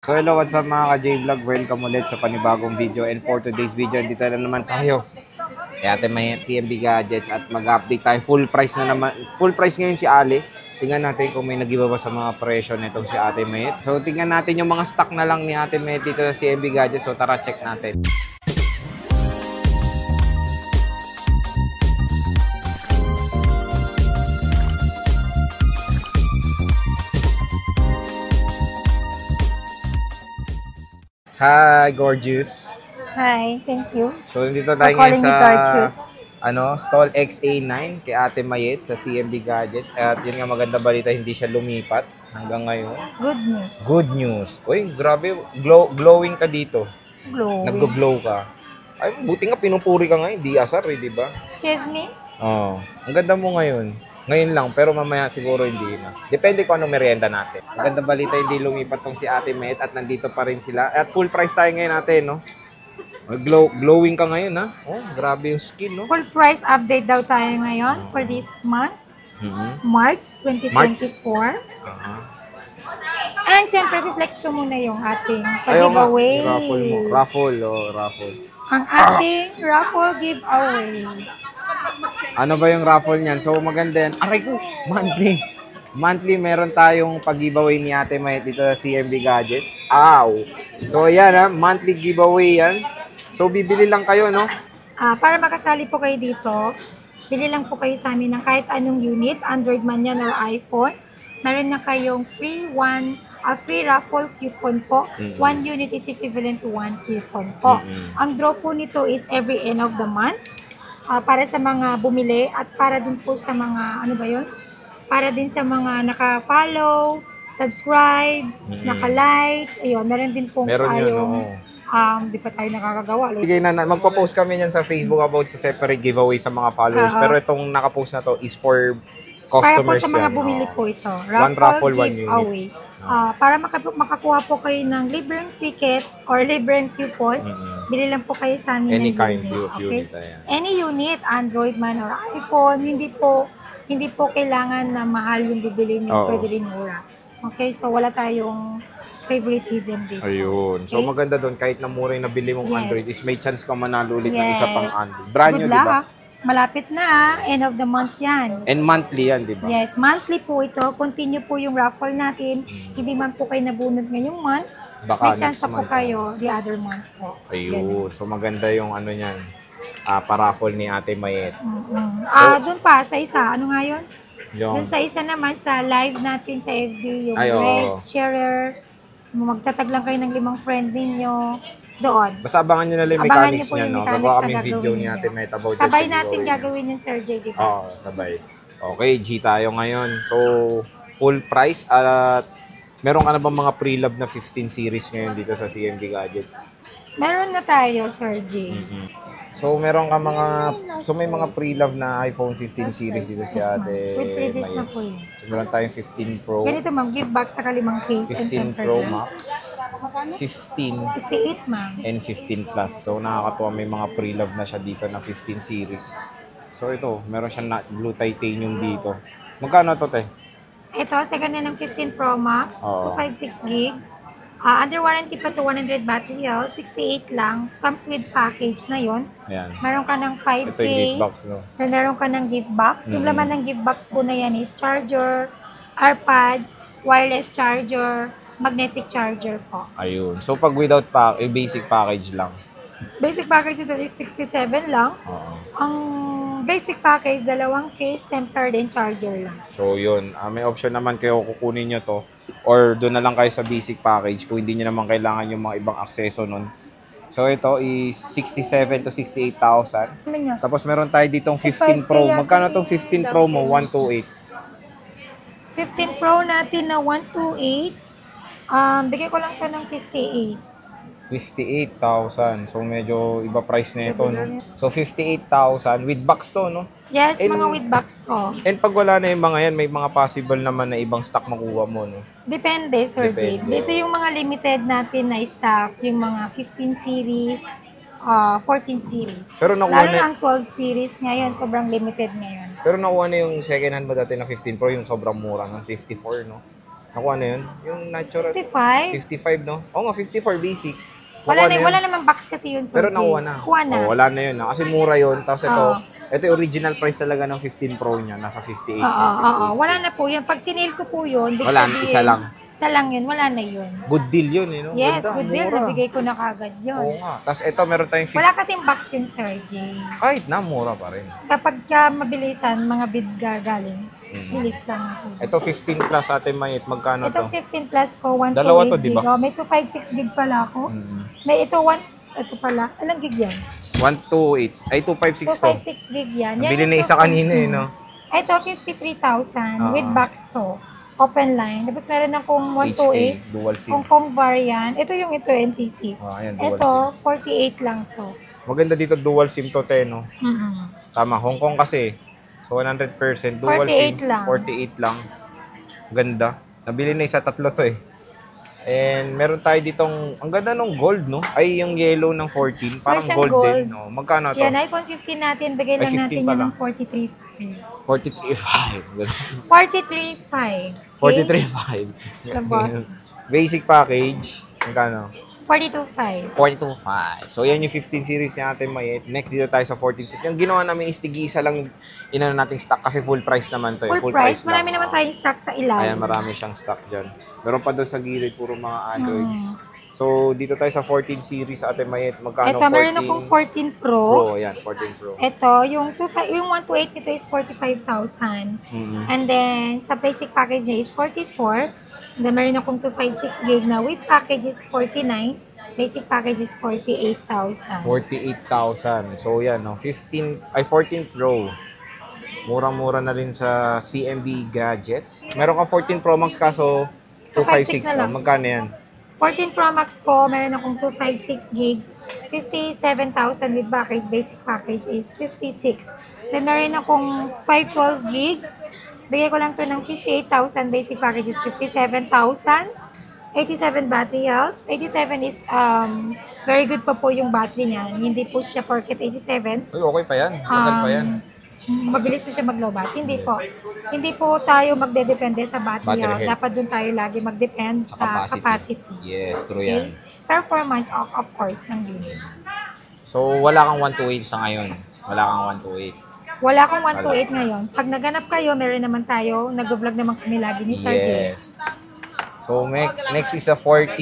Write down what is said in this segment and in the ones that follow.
So hello, what's up mga ka-J-Vlog? Welcome ulit sa panibagong video. And for today's video, dito na naman tayo. Kaya natin may CMB Gadgets at mag-update tayo. Full price na naman. Full price ngayon si Ali. Tingnan natin kung may nag-iba ba sa mga presyo nitong si Ate Mayet. So tingnan natin yung mga stock na lang ni Ate Mayet dito sa CMB Gadgets. So tara, check natin. Hi, gorgeous. Hi, thank you. So, nandito tayo ngayon sa stall XA9 kay Ate Mayet sa CMB Gadgets. At yun nga, maganda balita, hindi siya lumipat hanggang ngayon. Good news. Good news. Uy, grabe, glowing ka dito. Glowing. Nag-glow ka. Ay, buti nga pinupuri ka ngayon, di asar di ba? Excuse me? Oo. Ang ganda mo ngayon. Ngayon lang, pero mamaya siguro hindi na. Depende kung anong merienda natin. Maganda balita, hindi lumipat tong si Ate Mayet at nandito pa rin sila. At full price tayo ngayon natin, no? Glowing ka ngayon, ha? Oh, grabe yung skin, no? Full price update daw tayo ngayon for this month. March 2024. And syempre, flex ko muna yung ating giveaway. Raffle mo. Raffle. Ang ating raffle giveaway. Ano ba yung raffle niyan? So, maganda yan. Aray ko, monthly. Monthly, meron tayong pag-giveaway ni Ate Mayet dito sa CMB Gadgets. Ow! So, ayan ha. Monthly giveaway yan. So, bibili lang kayo, no? Para makasali po kayo dito, bili lang po kayo sa amin ng kahit anong unit, Android man yan or iPhone. Meron na kayong free raffle coupon po. One unit is equivalent to 1 coupon po. Ang draw po nito is every end of the month. Para sa mga bumili at para din po sa mga, para din sa mga naka-follow, subscribe, naka-like, ayun, meron din po tayong, di pa tayo nakakagawa. Sige na, magpo-post kami yan sa Facebook about sa separate giveaway sa mga followers. Pero itong naka-post na to is for customers. Para po sa mga bumili po ito. One raffle, one unit. Para makakuha po kayo ng libreng ticket or libreng coupon, bili lang po kayo sa amin. Any kind of okay? unit. Ayan. Any unit, Android man or iPhone, hindi po kailangan na mahal yung bibili nyo, pwede rin mura. Okay, so wala tayong favoritism dito. Ayun. Okay? So maganda doon, kahit na mura yung nabili mong Android, is may chance ka manalo ulit ng isa pang Android. Brand new, di ba? Malapit na, end of the month yan. And monthly yan, di ba? Yes, monthly po ito. Continue po yung raffle natin. Hindi man po kayo nabunod ngayong month. May chance pa po kayo the other month po. Ayun. So maganda yung ano niyan, pa-raffle ni Ate Mayet. Doon pa, sa isa. Ano nga yun? Doon sa isa naman, sa live natin sa FB, yung red, sharer. Magtatag lang kayo ng 5 friend ninyo. Doon. Basta abangan nyo na lang yung mechanics niya, no? Gagawa kami video ni Ate Mayet about this. Sabay natin gagawin yung Sir J, di ba? Oo, sabay. Okay, G tayo ngayon. So, full price at meron ka na bang mga pre-love na 15 series ngayon dito sa CMB Gadgets? Meron na tayo, Sir J. So, may mga pre-love na iPhone 15 series dito si Ate With previous Mayet. na po yun. So, meron tayong 15 Pro. Ganito ma'am, give back sa 5 case and 15 tempered Pro glass. Max. 15 68 ma'am. and 15 plus. So, nakakatuwa may mga pre-love na siya dito na 15 series. So, ito, meron siyang blue titanium dito. Magkano to, te? Ito, second na ng 15 Pro Max, 256 gig. Under warranty pa to 100 battery health, 68 lang. Comes with package na yon. Ayan. Meron ka ng 5 Ito yung gift box, case. no? Then meron ka ng gift box. Yung laman ng gift box po na yan is charger, AirPods, wireless charger, magnetic charger po. Ayun. So, pag without basic package lang. Basic package is 67 lang. Ang basic package, 2 case, tempered and charger lang. So, yun. May option naman kayo kukunin nyo to. Or doon na lang kayo sa basic package kung hindi nyo naman kailangan yung mga ibang akseso nun. So, ito is 67 to 68,000. Tapos, meron tayo ditong 15 Pro. Magkano tong 15 Pro mo? 128. 15 Pro natin na 128. Bigay ko lang to ng 58. 58,000. So, medyo iba price na ito, no? So, 58,000 with box to, no? Yes, mga with box to. And pag wala na yung mga yan, may mga possible naman na ibang stock makuha mo, no? Depende, Sir Jade. Ito yung mga limited natin na stock, yung mga 15 series, 14 series. Pero nakuha Lalo na ang 12 series ngayon, sobrang limited ngayon. Pero nakuha na yung second hand mo dati na 15 Pro, yung sobrang mura ng 54, no? Nakuha na yun? Yung natural. 55? 55, no? Oo nga, 54 basic. Wala Nakuha na, wala namang box kasi yun, Sir Pero Jay. nakuha na. Kuha na. Oh, wala na yun. Kasi mura yun. Tapos Oo. ito yung original price talaga ng 15 Pro niya. Nasa 58. Oo. Wala na po yun. Pag sinil ko po yun, big Wala, sabihin, isa lang. Isa lang yun, wala na yun. Good deal yun, eh, no? Yes, Ganda, good deal. mura. Nabigay ko na kagad yun. Oo nga. Tapos ito, meron tayong 50. Wala kasing box yun, Sir Jay. Kahit na, mura pa rin. Kapag ka mabilisan, mga bid gagaling, bilis lang po. Ito, 15 plus ating mayit. Magkano Itong to? 15 plus ko, 128 Dalawa to, gig. di ba? Oh, may 256 gig pala ako. Mm. May ito pala. Ilang gig yan? 128. Ay, 256 to. 256 gig yan. Nabili yung na isa kanina, eh, no? Ito, 53,000 with Oo. box to. Open line. Tapos meron akong HK, 128. dual SIM. Hong Kong variant. Ito yung NTC. Ayan, dual Ito, SIM. 48 lang to. Maganda dito, dual SIM to, te, no? Mm-mm. Tama, Hong Kong kasi. So, 100%. Dual 48 SIM, lang. 48 lang. Ganda. Nabili na isa, tatlo to, eh. And meron tayo ditong, ang ganda ng gold, no? Ay, yung yellow ng 14. Parang Persian gold, gold. din, no? Magkano to? Yan, iPhone 15 natin. Bigay Ay, lang 15 natin pa yan lang. ng 43.5. 43.5. 43.5. 43.5. Labas. Basic package. Magkano? 42.5. 42.5. So, yan yung 15 series natin may. Next, dito tayo sa 14 series. Yung ginawa namin is tig-isa lang yung inano nating stock kasi full price naman to. Full price. lang. Marami naman tayong stock sa ilalim. Ayan, marami siyang stock dyan. Meron pa doon sa gilid, puro mga Androids. So, dito tayo sa 14 series Ate Mayet. Magkano? Ito, meron akong 14 Pro. Pro, yan, 14 Pro. Ito, yung 128 nito is 45,000. Mhm. And then, sa basic package niya is 44. And then, meron akong 256 gig na with package is 49. Basic package is 48,000. 48,000. So, yan, no? 14 Pro. Murang-mura na rin sa CMB Gadgets. Meron ka 14 Pro Max kaso 256. 256 na lang. Magkano yan? 14 Pro Max ko, meron akong 256 gig. 57,000 with package. Basic package is 56. Then, meron akong 512 gig. Bigay ko lang to ng 58,000. Basic package is 57,000. 87 battery health. 87 is very good pa po yung battery niya. Hindi po siya porket 87. Uy, okay pa yan. Tagal pa yan. Mabilis na siya mag-lowbat. Hindi po. Hindi po tayo magdedepende sa battery health. health. Dapat dun tayo lagi mag-depend sa capacity. Yes, true Okay? yan. Performance of course ng unit. So, wala kang 128 sa ngayon. Wala kang 128. Wala akong 128 ngayon. Pag naganap kayo, meron naman tayo. Nag-vlog naman kami lagi ni Sir Jay. Yes. So, next is a 14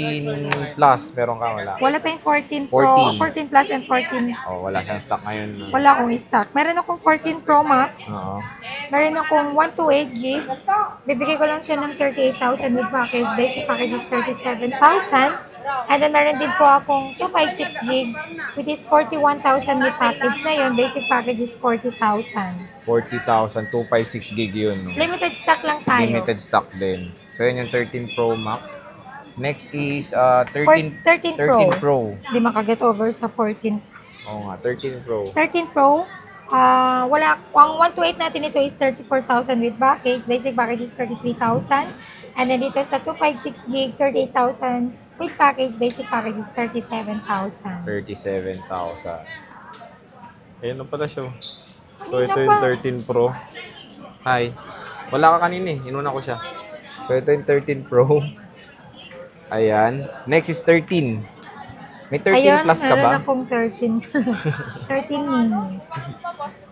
plus. Meron ka, wala? Wala tayong 14 Pro, 14 Plus and 14. Oh, wala siyang stock ngayon. Wala akong stock. Meron akong 14 Pro Max. Oo. Meron akong 128 gig. Bibigay ko lang siya ng 38,000 with package. Basic package is 37,000. And then meron din po akong 256 gig, which is 41,000 with package na yun. Basic package is 40,000. 40,000, 256 gig yun. No? Limited stock lang tayo. Limited stock din. So, yan yung 13 Pro Max. Next is 13 13 Pro. Pro. Hindi makaget over sa 14. Oo nga, 13 Pro. 13 Pro, ang 128 natin ito is 34,000 with package. Basic package is 33,000. And then dito sa 256 gig, 38,000 with package. Basic package is 37,000. 37,000. Ayun na pala siya. So, Kanina ito pa. yung 13 Pro. Hi. Wala ka kanina eh. Inuna ko siya. So, ito yung 13 Pro. Ayan. Next is 13. May 13 Ayun, plus ka ba? meron akong 13. 13 mini.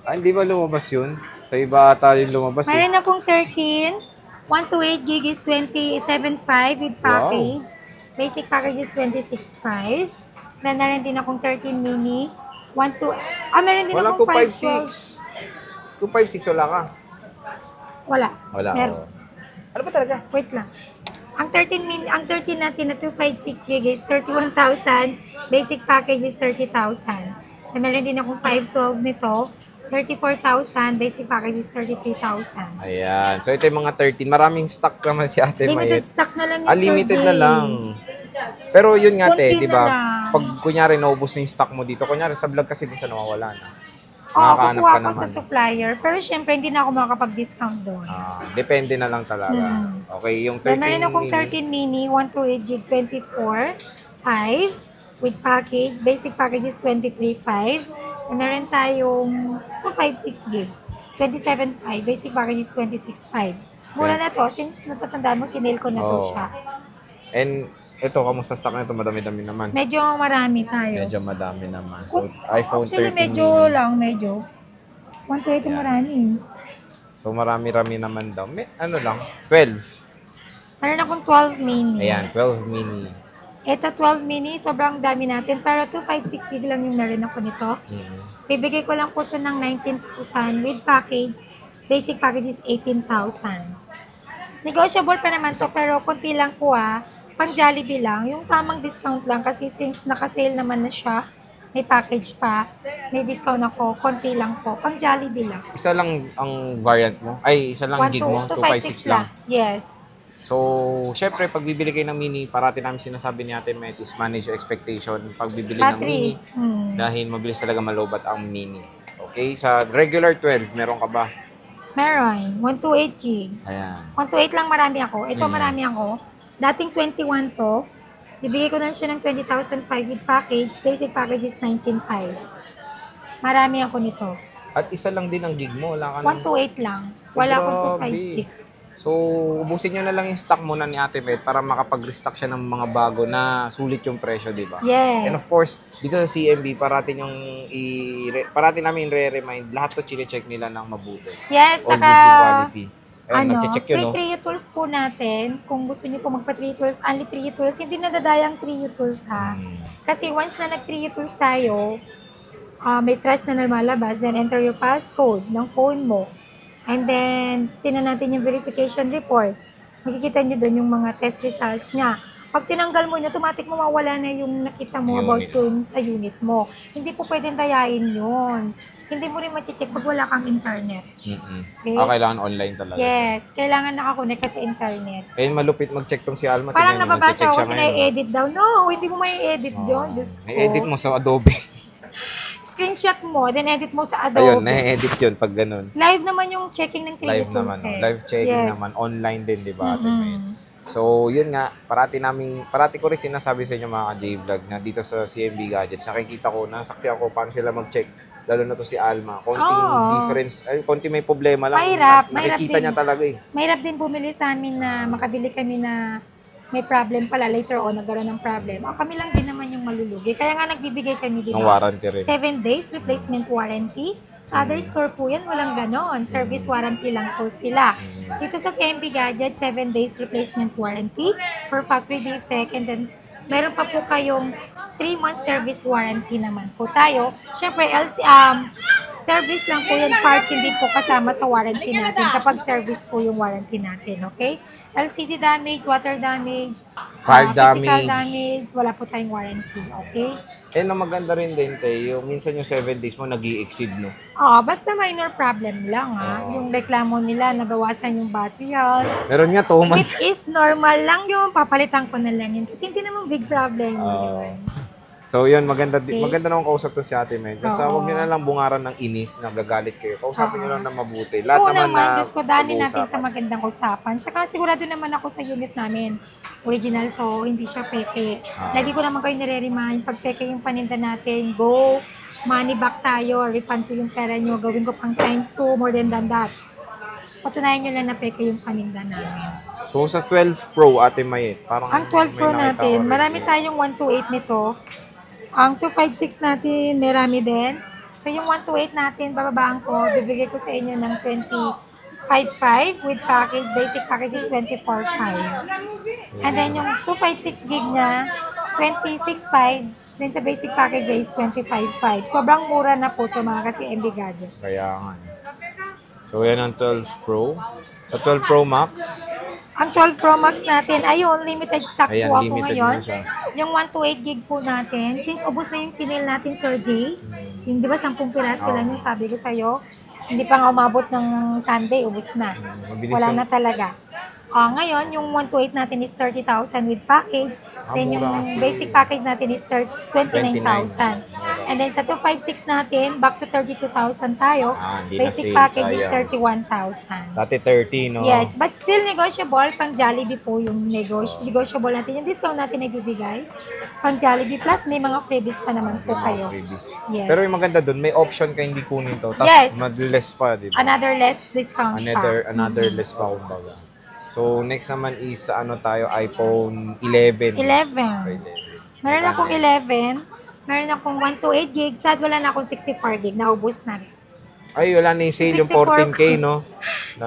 Hindi ba lumabas yun? Sa iba ata yung lumabas eh. Meron akong 13. 128 gig is 27.5 with package. Basic package is 26.5. Then, meron din akong 13 mini. Meron din Walang akong 256. 256 wala ka. Wala. Wala. Meron. Oo. Ano ba talaga? Wait lang. Ang 13 natin na 256 gig is 31,000. Basic package is 30,000. And meron din akong 512 nito. 34,000. Basic package is 33,000. Ayan. So, ito yung mga 13. Maraming stock naman si Ate Limited Mayet. stock na lang yung Limited Sir na Jay. lang. Pero yun nga, te, Konti di na ba? lang. Pag kunyari naubos na yung stock mo dito, kunyari sa vlog kasi minsan nawawala na. Oo, Nakakahanap kukuha ka ko sa naman. supplier. Pero syempre, hindi na ako makakapag-discount doon. Depende na lang talaga. Okay, yung 13 Then, meron akong 13 mini, 128 gig, 24, 5 with package. Basic package is 23.5. And meron tayong 256 gig, 27.5. Basic package is 26.5. Mura na to, since natatandaan mo, sinale ko na to Oo. siya. And ito, kamusta stock nito? Madami-dami naman. Medyo marami tayo. Medyo madami naman. So, iPhone Actually, 13 medyo mini. lang, medyo. 128 Yan. marami. So, marami-rami naman daw. May, ano lang, 12. Meron akong 12 mini. Ayan, 12 mini. Ito 12 mini, sobrang dami natin. Pero 256 gig lang yung meron ako nito. Bibigay ko lang po ito ng 19,000 with package. Basic package is 18,000. Negotiable pa naman to, pero konti lang po pang Jollibee lang. Yung tamang discount lang kasi since naka-sale naman na siya, may package pa, may discount ako, konti lang po. Pang Jollibee lang. Isa lang ang variant mo? Ay, isa lang gig mo? 256 lang. Yes. So, syempre, pag bibili kayo ng mini, parati namin sinasabi ni Ate Met is manage your expectation. Pag bibili ng mini, Battery. dahil mabilis talaga malobat ang mini. Okay? Sa regular 12, meron ka ba? Meron. 128 gig. Ayan. 128 lang marami ako. Ito marami ako. Dating 21 to. Bibigay ko na siya ng 20,005 with package. Basic package is 19,500. Marami ako nito. At isa lang din ang gig mo. Wala ka nang... 128 lang. Wala akong Grabe. 256. So, ubusin nyo na lang yung stock muna ni Ate Met para makapag-restock siya ng mga bago na sulit yung presyo, di ba? Yes. And of course, dito sa CMB, parati namin re-remind, lahat to chine-check nila ng mabuti. Yes, All saka, goods in quality. Ayan, nag-check yun, free no? 3U tools po natin. Kung gusto niyo po magpa-3U tools, only 3U tools. Hindi nadadayang 3U tools Kasi once na nag-3U tools tayo, may trust na lumalabas, then enter your passcode ng phone mo. And then, tinan natin yung verification report. Makikita nyo doon yung mga test results niya. Pag tinanggal mo niya, automatic mawawala na yung nakita mo about yung sa unit mo. Hindi po pwedeng dayain yun. Hindi mo rin ma-check pag wala kang internet. Okay? Kailangan online talaga. Yes, kailangan nakakonek ka sa internet. Eh, malupit mag-check tong si Alma. Parang Tingnan mo, nababasa nagche-check ako siya kasi ngayon, na-edit daw. No, hindi mo may-edit yun. Diyos ko. I-edit mo sa Adobe. Screenshot mo, then edit mo sa Adobe. Ayun, na-edit yun pag ganun. Live naman yung checking ng 3D Live tools naman. Live checking naman. Online din, di ba? Ate Met? So, yun nga, parati ko rin sinasabi sa inyo mga ka-J-Vlog na dito sa CMB Gadgets, nakikita ko, nasaksi ako paano sila mag-check, lalo na to si Alma. Konting difference, konting may problema lang. Mahirap Nakikita din. niya talaga eh. Mahirap din bumili sa amin na makabili kami na may problem pala later on, nagkaroon ng problem. Kami lang din naman yung malulugi. Kaya nga nagbibigay kami din Ng warranty rin. 7 days replacement warranty. Sa other store po yan, walang ganon. Service warranty lang po sila. Dito sa CMB Gadget, 7 days replacement warranty for factory defect. And then, meron pa po kayong 3 months service warranty naman po tayo. Siyempre, service lang po yung parts, hindi po kasama sa warranty natin kapag service po yung warranty natin, okay? LCD damage, water damage, Part physical damage. damage, wala po tayong warranty, okay? Eh, na maganda rin din, te, yung minsan yung 7 days mo nag-i-exceed, no? Basta minor problem lang, yung reklamo nila, nabawasan yung battery health, Meron nga 2 months. which is normal lang yung papalitan ko na lang yun. Kasi hindi naman big problem yun. So, yun, maganda naman kausap to si Ate Met. Kasi Oo. huwag nyo na lang bungaran ng inis, nagagalit kayo. Kausapin nyo lang na mabuti. Lahat Oo naman, na Diyos ko, dali natin sa pag-uusapan. magandang usapan. Saka sigurado naman ako sa unit namin. Original to, hindi siya peke. Lagi ko naman kayo nire-remind, pag peke yung paninda natin, go, money back tayo, refund ko yung pera nyo, gawin ko pang times 2, more than that. Patunayan nyo lang na peke yung paninda namin. So, sa 12 Pro, Ate Mayet, parang Ang 12 Pro may nakita natin, ko rin. marami tayong 128 nito. Ang 256 natin, marami din. So, yung 128 natin, bababaan ko, bibigay ko sa inyo ng 25.5 with package. Basic package is 24.5. And then, yung 256 gig niya, 26.5. Then, sa basic package is 25.5. Sobrang mura na po ito mga kasi MB Gadgets. Kaya nga. So, yan ang 12 Pro. Sa 12 Pro Max, Ang 12 Pro Max natin, ayun, limited stock Ayan, po ako limited ngayon. na siya. Yung 128 gig po natin, since ubos na yung sinil natin, Sir J, yung di ba 10 piraso lang yung sabi ko sa'yo, hindi pa nga umabot ng Sunday, ubos na. mabilis Wala yung- na talaga. Ngayon, yung 128 natin is 30,000 with package. Then yung mura kasi. basic package natin is 29,000. And then sa 256 natin, back to 32,000 tayo. Hindi na Basic sale, package is sayang. 31,000. Dati 30, no? Yes, but still negotiable. Pang Jollibee po yung negotiable natin. Yung discount natin nagbibigay. Pang Jollibee plus may mga freebies pa naman po kayo. Yes. Pero yung maganda dun, may option ka hindi kunin to. Tapos Yes. less pa, di ba? Another less discount Another less pa, kumbaga. So, next naman is, tayo, iPhone 11. 11. Meron akong 11. Meron akong 128 gig. Sad, wala na akong 64 gig. Naubos na rin. Ay, wala na yung sale, yung 64 14K, no?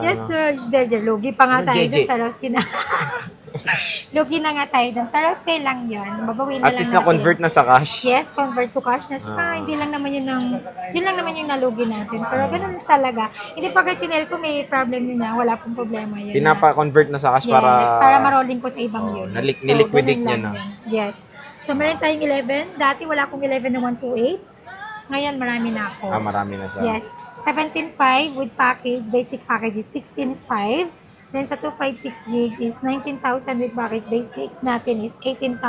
Yes, sir. Jerjer, lugi pa nga tayo JJ. dun. Pero lugi na nga tayo dun. Pero okay lang yun. Babawi na At lang least natin. na-convert na sa cash. Yes, convert to cash na. Saka, hindi lang naman yun yun lang naman yung nalugi natin. Pero ganun talaga. Hindi pa kay Chinel ko may problem yun na. Wala pong problema yun. Pinapa-convert na sa cash Yes, para... para marolling ko sa ibang unit. niliquidate ganun niya lang na. yun. Yes. So, meron tayong 11. Dati wala akong 11 na 128. Ngayon, marami na ako. Marami na siya. Yes. 17.5 with package. Basic package is 16.5. Then sa 256 gig is 19,000 with package. Basic natin is 18,000.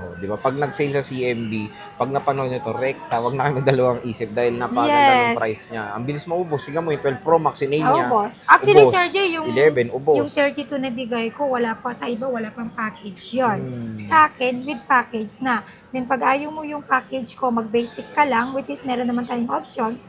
Oh, di ba? Pag nag-sale sa CMB, pag napanood nyo to, tawag na kami dalawang isip dahil napaganda Yes. ng price niya. Ang bilis maubos. Sige mo, yung 12 Pro Max, sinale niya. Boss. Actually, Ubos. Sergio, yung 11, ubos. yung 32 na bigay ko, wala pa. Sa iba, wala pang package yon. Hmm. Sa akin, with package na. Then, pag ayaw mo yung package ko, mag-basic ka lang, which is meron naman tayong option,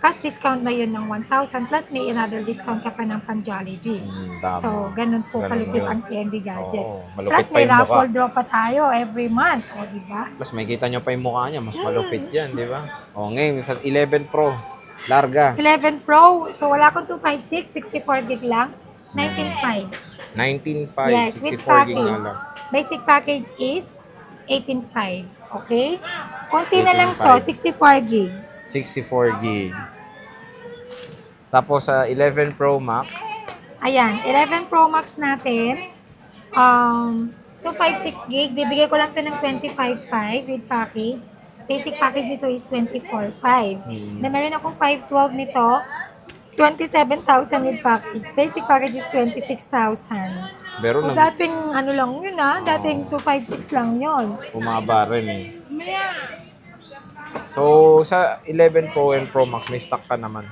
cash discount na yun ng 1,000 plus may another discount ka pa ng pan-Jollibee. Tama. So, ganun po Ganun kalupit yun. ang CMB Gadgets. Oo, malupit Plus, pa may yung mukha. raffle draw pa tayo every month. O, di ba? Plus, may kita nyo pa yung mukha niya. Mas malupit yan, di ba? O, ngayon, sa 11 Pro, larga. 11 Pro. So, wala akong 256, 64 gig lang. 19.5. 19.5, Yes, with 64 gig na package. lang. Basic package is 18.5. Okay? Konti na lang to, 18.5. 64 gig. 64 gig. Tapos sa 11 Pro Max, Ayan, 11 Pro Max natin. 256 gig. Bibigay ko lang to ng 25.5 with package. Basic package nito is 24.5. Na meron akong 512 nito. 27,000 with package. Basic package is 26,000. meron O na dating ano lang yun dating 256 lang yun. bumaba rin eh. So, sa 11 Pro and Pro Max, may stock ka naman.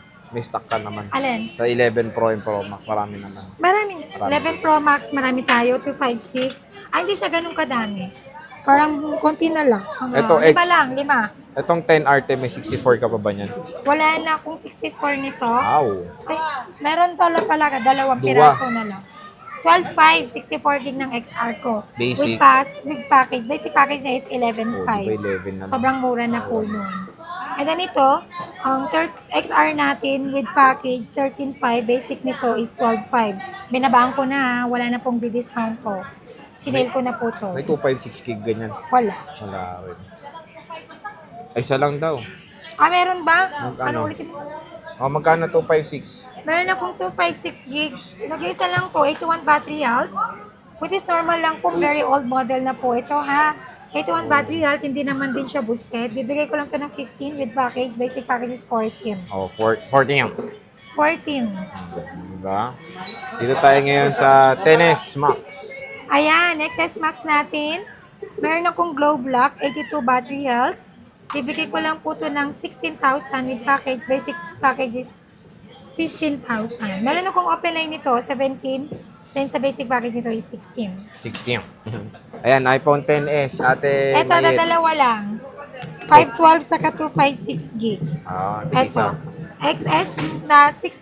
Alin? Sa 11 Pro and Pro Max, marami naman. Marami. 11 Pro Max, marami tayo. 256. Hindi siya ganun kadami. Parang konti na lang. Ito, lima X. lang, lima. Itong 10 Arte, may 64 ka pa ba niyan? Wala na akong 64 nito. Wow! Ay, meron pala dalawang Dua. piraso na lang. 12.5, 64 gig ng XR ko. Basic. With package. Basic package niya is Oh, di ba 11.5. 11 na lang? Sobrang mura na po nun. And then ito, ang XR natin with package, 13.5. Basic nito is 12.5. Binabaan ko na, wala na pong di-discount ko. Sinale ko na po to. May 256 gig ganyan. Wala. Wala rin. Ay, isa lang daw. Meron ba? Magkano? Ano ulitin mo? Magkano 256? Meron akong 256 gig. Nag-isa lang po, 81 battery health. Which is normal lang po, very old model na po ito ha. 81 battery health, hindi naman din siya boosted. Bibigay ko lang to ng 15 with package. Basic package is 14. Oh, 14 yan. 14. Diba? Dito tayo ngayon sa 10S Max. Ayan, XS Max natin. Meron akong Glow Black, 82 battery health. Bibigay ko lang po to ng 16,000 with package. Basic package is 15,000. Meron akong open line nito, 17. Then sa basic package nito is 16. 16. Ayan, iPhone 10s. Ate Ito, Mayet. dalawa lang. 512 saka 256 gig. Tig-isa. Ito. XS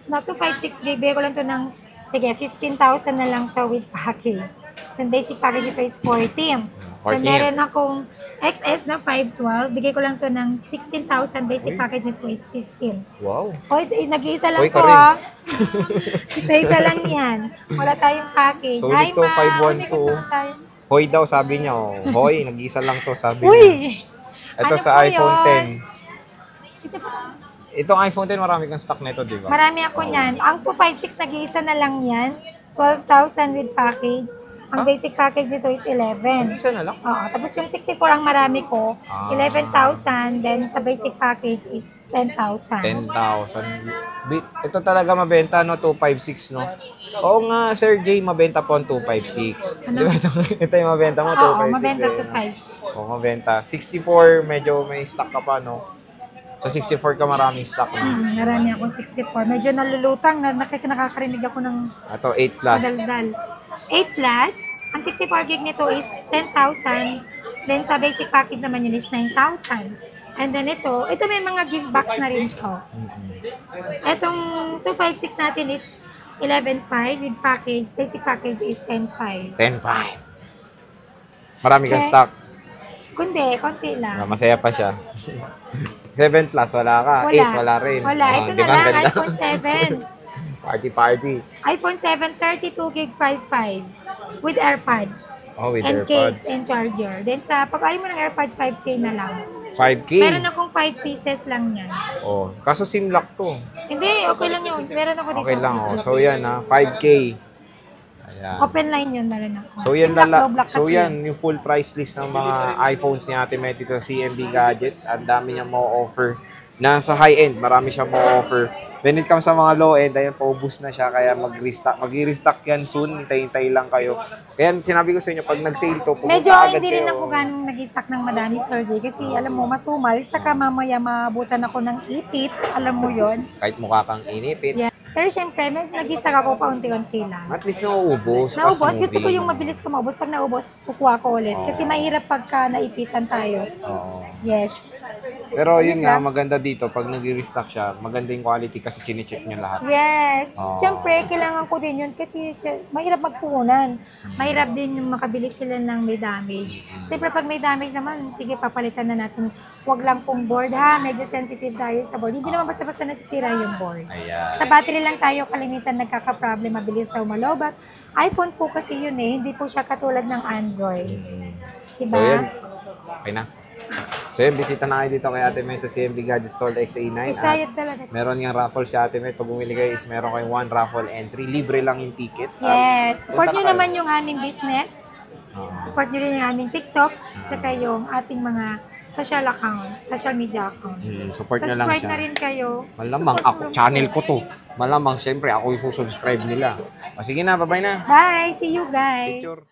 na 256 gig. Bigay ko lang to ng, sige, 15,000 na lang to with package. Then basic package ito is 14. Then 14. meron akong XS na 512. Bigay ko lang to ng 16,000. Basic package nito is 15. Wow. Hoy, nag-iisa lang Hoy, to Karin. Isa-isa lang yan. Wala tayong package. So, Hi, dito, ma'am. 512. May kasama tayo. Hoy daw, sabi niya. Oh. Hoy, nag-isa lang to, sabi Uy! niya. Ito Ano sa po iPhone yun? 10. Ito pa. Itong iPhone 10, marami kang stock nito, di ba? Marami ako niyan. Ang 256, nag-iisa na lang yan. 12,000 with package. Ang basic package nito is 11. Isa na lang. Oo, tapos yung 64 ang marami ko, Ah. 11,000. Then sa basic package is 10,000. 10,000. Ito talaga mabenta, no? 256, no? Oo nga, Sir J, mabenta po ang 256. Ano? Di ba ito yung mabenta mo, 256? Oo, mabenta to 5. Oo, mabenta. 64, medyo may stock ka pa, no? Sa 64 ka maraming stock, no? Marami akong 64. Medyo nalulutang, nakakarinig ako ng Ito, 8 plus. madaldal. 8 plus, ang 64 gig nito is 10,000. Then sa basic package naman yun is 9,000. And then ito may mga give backs na rin to. Itong 256 natin is 11,500 with package. Basic package is 10,500. 10.5. Marami kang Okay. stock. Konti lang. Masaya pa siya. 7 plus, wala ka. 8, wala rin. Wala. Oh, Ito di na ba? lang, Ganda. iPhone 7. Party. iPhone 7, 32 gig 5.5 with AirPods. Oh, with And AirPods. case and charger. Then sa pag ayaw mo ng AirPods, 5K na lang. 5K. Meron akong 5 pieces lang yan. Oh, kaso SIM lock to. Hindi, okay lang yun. Meron ako dito. Okay lang, oh. So yan, 5K. Ayan. Open line yun, meron ako. So yan, Low block so kasi yan, yung full price list ng mga iPhones ni Ate Met dito sa CMB Gadgets. Ang dami niya mo-offer. Na sa high-end, marami siya mo-offer. When it comes sa mga low-end, ayun, paubos na siya. Kaya mag-restock yan soon. Hintay-hintay lang kayo. Kaya sinabi ko sa inyo, pag nag-sale to, pumunta medyo agad hindi rin kayo. ako ganong nag-stock ng madami, Sir Jay. Kasi alam mo, matumal. Saka mamaya maabutan ako ng ipit. Alam mo yon. Kahit mukha kang inipit. Yeah. Pero syempre, nag-stock ako paunti-unti lang. At least nauubos. Naubos, fast gusto ko moving. yung mabilis ko maubos. Pag naubos, kukuha ko ulit. Kasi mahirap pagka naipitan tayo. Oo. Yes. Pero yun nga, maganda dito, pag nag-restock siya, maganda yung quality kasi chinecheck niya lahat. Yes. Oo. Siyempre, kailangan ko din yun kasi mahirap magpuhunan. Mahirap din yung makabili sila ng may damage. Siyempre, pag may damage naman, sige, papalitan na natin. Huwag lang pong board ha. Medyo sensitive tayo sa board. Hindi naman basta-basta nasisira yung board. Ayan. Sa battery lang tayo kalimitan nagkaka-problem. Mabilis daw malobat. iPhone po kasi yun eh. Hindi po siya katulad ng Android. Diba? So yan, okay na. So yun, bisita na kayo dito kay Ate Met sa CMB Gadget Store XA9. Excited talaga. Meron yung raffle si Ate Met. Pag bumili kayo is meron kayong 1 raffle entry. Libre lang yung ticket. Yes. Support punta nyo kayo. naman yung aming business. Support nyo rin yung aming TikTok. Saka yung ating mga social account, social media account. Support nyo lang Subscribe siya. na rin kayo. Malamang Support ako, nyo lang channel po. ko to. Malamang, syempre, ako yung subscribe nila. O sige na, bye-bye na. Bye! See you guys! Picture.